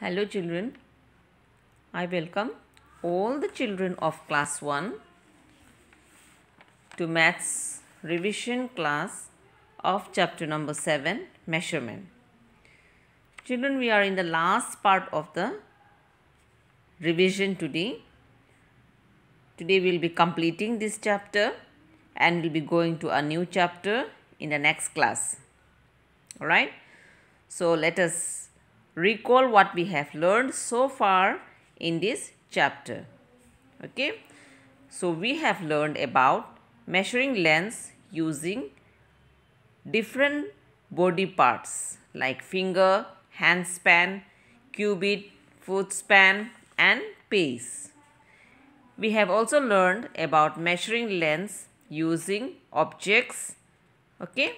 Hello children, I welcome all the children of class 1 to maths revision class of chapter number 7 measurement. Children, we are in the last part of the revision today. Today we will be completing this chapter and we will be going to a new chapter in the next class. Alright, so let us recall what we have learned so far in this chapter. Okay, so we have learned about measuring lengths using different body parts like finger, hand span, cubit, foot span and pace. We have also learned about measuring lengths using objects. Okay,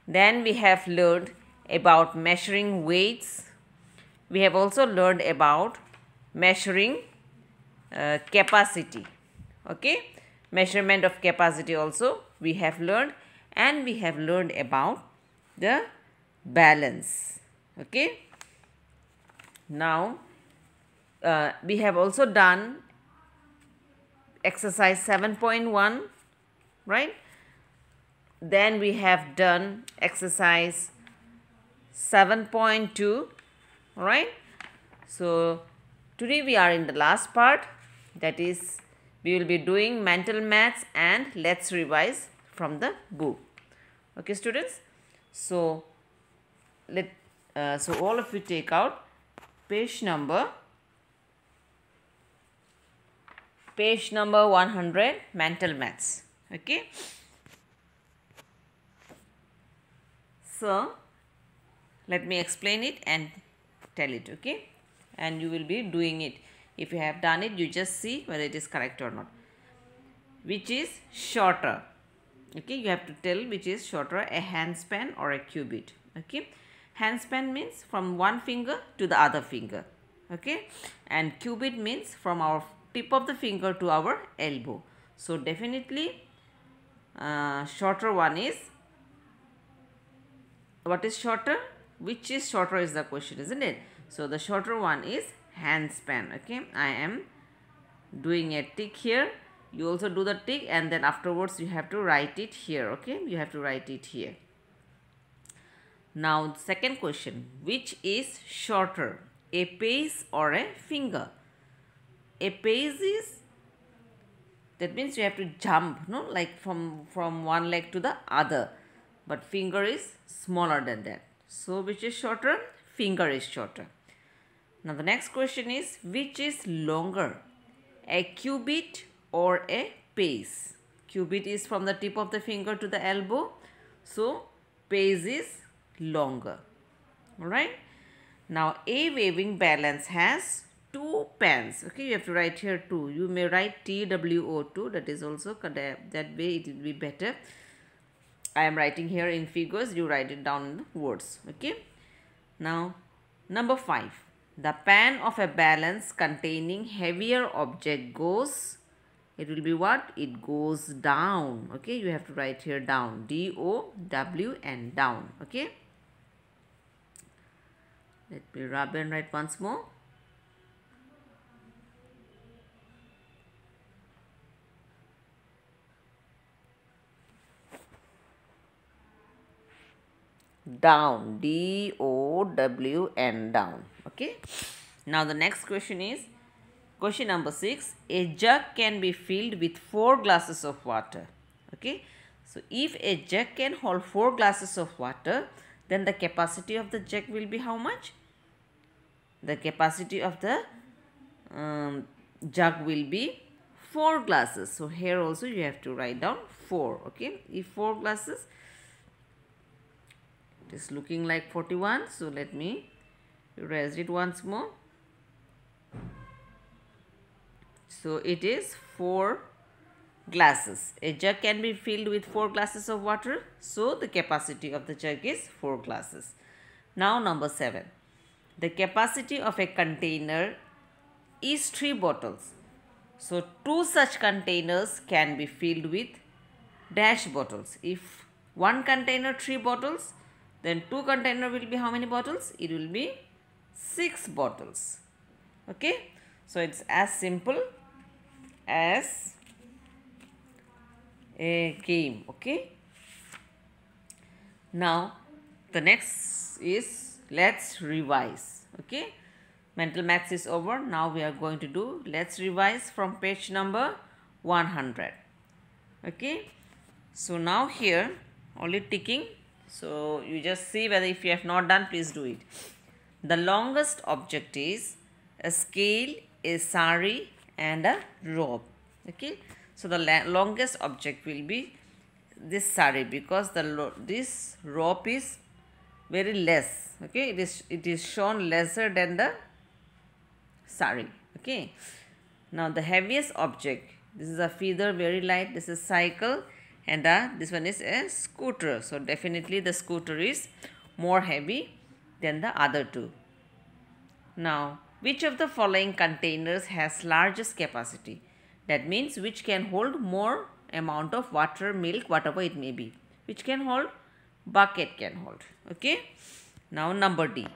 then we have learned about measuring weights. We have also learned about measuring capacity. Okay, measurement of capacity also we have learned, and we have learned about the balance. Okay, now we have also done exercise 7.1, right? Then we have done exercise 7.2, right? So today we are in the last part, that is we will be doing mental maths and let's revise from the book. Okay students, so so all of you take out page number 100, mental maths. Okay, so let me explain it and tell it. Okay, and you will be doing it. If you have done it, you just see whether it is correct or not. Which is shorter? Okay, you have to tell which is shorter, a hand span or a cubit. Okay, hand span means from one finger to the other finger. Okay, and cubit means from our tip of the finger to our elbow. So definitely shorter one is, what is shorter? Which is shorter is the question, isn't it? So the shorter one is hand span. Okay, I am doing a tick here. You also do the tick and then afterwards you have to write it here. Okay, you have to write it here. Now second question, which is shorter, a pace or a finger? A pace is, that means you have to jump, no, like from one leg to the other, but finger is smaller than that. So which is shorter? Finger is shorter. Now the next question is, which is longer, a cubit or a pace? Cubit is from the tip of the finger to the elbow, so pace is longer. Alright, now a waving balance has two pans. Okay, you have to write here 2. You may write TWO2, that is also, that way it will be better. I am writing here in figures, you write it down in the words. Okay, now number 5, the pan of a balance containing heavier object goes, it will be what? It goes down. Okay, you have to write here down, D-O-W and down. Okay, let me rub and write once more. Down, D-O-W and down. Okay, now the next question is question number 6. A jug can be filled with 4 glasses of water. Okay, so if a jug can hold 4 glasses of water, then the capacity of the jug will be how much? The capacity of the jug will be 4 glasses. So here also you have to write down 4. Okay, if 4 glasses, it is looking like 41. So let me erase it once more. So it is 4 glasses. A jug can be filled with 4 glasses of water. So the capacity of the jug is 4 glasses. Now number 7. The capacity of a container is 3 bottles. So 2 such containers can be filled with dash bottles. If one container 3 bottles, then 2 container will be how many bottles? It will be 6 bottles. Okay, so it's as simple as a game. Okay, now the next is let's revise. Okay, mental maths is over. Now we are going to do let's revise from page number 100. Okay, so now here only ticking, so you just see whether if you have not done, please do it. The longest object is a scale, a sari and a rope. Okay, so the longest object will be this sari because this rope is very less. Okay, it is shown lesser than the sari. Okay, now the heaviest object, this is a feather, very light, this is cycle, and this one is a scooter. So definitely the scooter is more heavy than the other two. Now, which of the following containers has largest capacity? That means which can hold more amount of water, milk, whatever it may be. Which can hold? Bucket can hold. Okay. Now number D.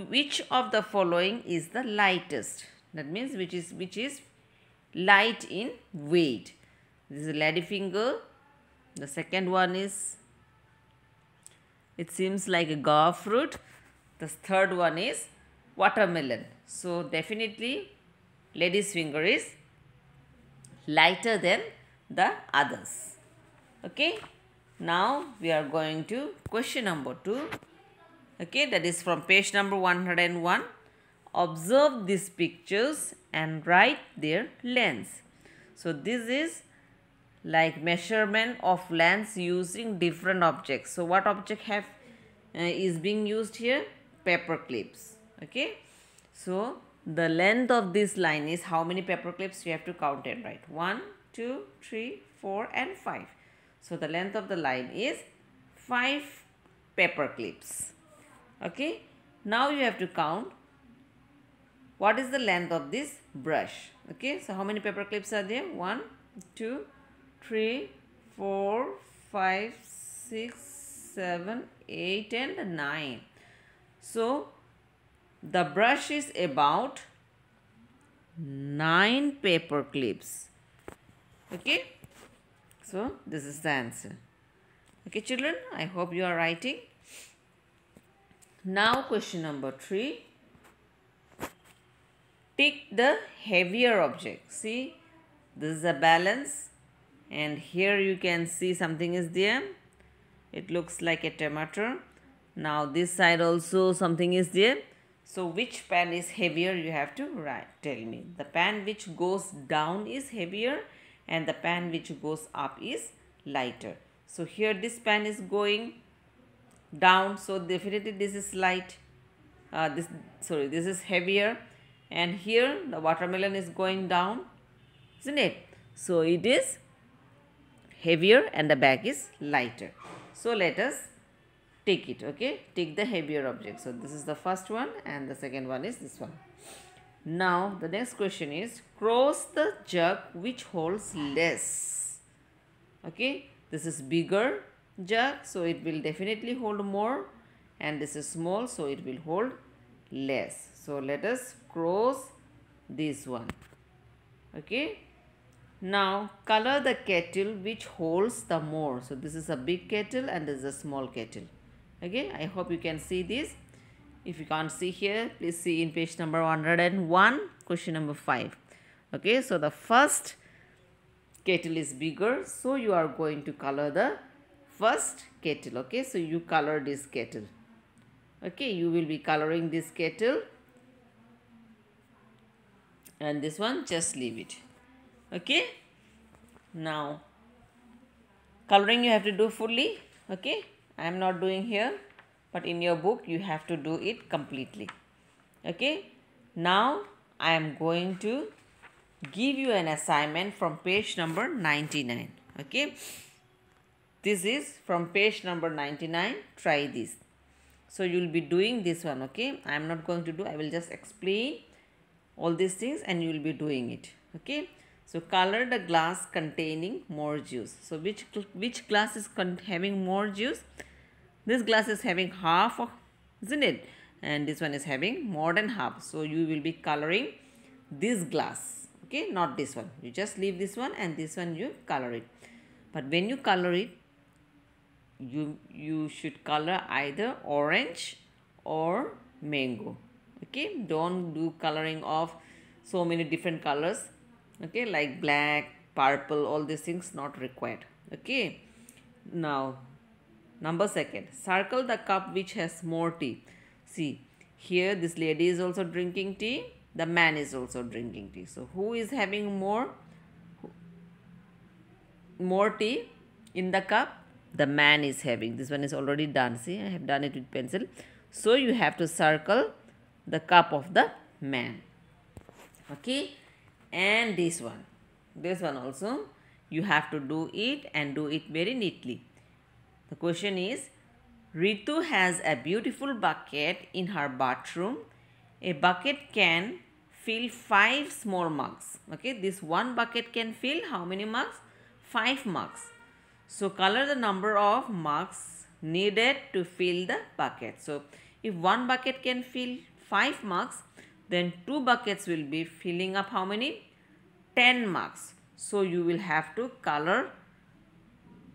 Which of the following is the lightest? That means which is light in weight. This is ladyfinger. The second one is, it seems like a guava fruit. The third one is watermelon. So definitely lady's finger is lighter than the others. Okay. Now we are going to question number 2. Okay, that is from page number 101. Observe these pictures and write their lengths. So this is like measurement of lengths using different objects. So what object is being used here? Paper clips. Okay, so the length of this line is how many paper clips you have to count and write. 1, 2, 3, 4 and 5. So the length of the line is 5 paper clips. Okay, now you have to count what is the length of this brush. Okay, so how many paper clips are there? 1, 2, 3, 4, 5, 6, 7, 8 and 9. So the brush is about 9 paper clips. Okay, so this is the answer. Okay children, I hope you are writing. Now question number 3. Tick the heavier object. See, this is a balance and here you can see something is there. It looks like a tomato. Now this side also something is there. So which pan is heavier, you have to tell me. The pan which goes down is heavier and the pan which goes up is lighter. So here this pan is going down, so definitely this is light. This is heavier, and here the watermelon is going down, isn't it? So it is heavier and the bag is lighter. So let us take it. Okay, take the heavier object. So this is the first one and the second one is this one. Now the next question is cross the jug which holds less. Okay, this is bigger jug, so it will definitely hold more, and this is small, so it will hold less. So let us cross this one. Okay, now color the kettle which holds the more. So this is a big kettle and this is a small kettle. Okay, I hope you can see this. If you can't see here, please see in page number 101, question number 5. Okay, so the first kettle is bigger, so you are going to color the first kettle. Okay, so you color this kettle. Okay, you will be coloring this kettle, and this one just leave it. Okay, now coloring you have to do fully. Okay, I am not doing here, but in your book you have to do it completely. Okay, now I am going to give you an assignment from page number 99. Okay, this is from page number 99. Try this. So you will be doing this one. Okay, I am not going to do, I will just explain all these things and you will be doing it. Okay, so color the glass containing more juice. So which glass is having more juice? This glass is having half of, isn't it? and this one is having more than half. So you will be coloring this glass, okay, not this one. You just leave this one and this one you color it. But when you color it, you should color either orange or mango, okay. Don't do coloring of so many different colors, okay, like black, purple, all these things not required, okay. Now number second, circle the cup which has more tea. See, here this lady is also drinking tea, the man is also drinking tea. So who is having more tea in the cup? The man is having. This one is already done. See, I have done it with pencil. So you have to circle the cup of the man, okay. And this one also you have to do it and do it very neatly. The question is, Ritu has a beautiful bucket in her bathroom. A bucket can fill 5 small mugs. Okay, this one bucket can fill how many mugs? 5 mugs. So color the number of mugs needed to fill the bucket. So if one bucket can fill 5 mugs, then 2 buckets will be filling up how many? 10 mugs. So you will have to color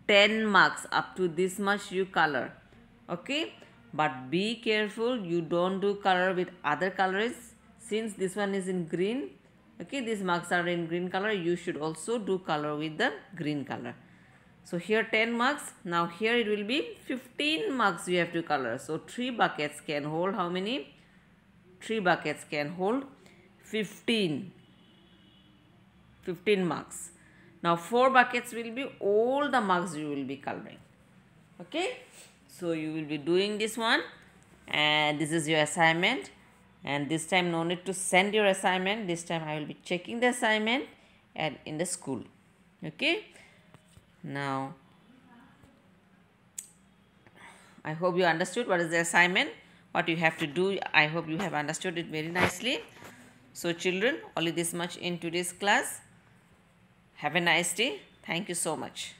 10 mugs. Up to this much you color, okay. But be careful, you don't do color with other colors. Since this one is in green, okay, these mugs are in green color, you should also do color with the green color. So here 10 mugs, now here it will be 15 mugs you have to color. So 3 buckets can hold how many? 3 buckets can hold 15 mugs. Now 4 buckets will be all the mugs you will be coloring, okay. So you will be doing this one, and this is your assignment. And this time no need to send your assignment. This time I will be checking the assignment and in the school, okay. Now I hope you understood what is the assignment, what you have to do. I hope you have understood it very nicely. So children, only this much in today's class. Have a nice day. Thank you so much.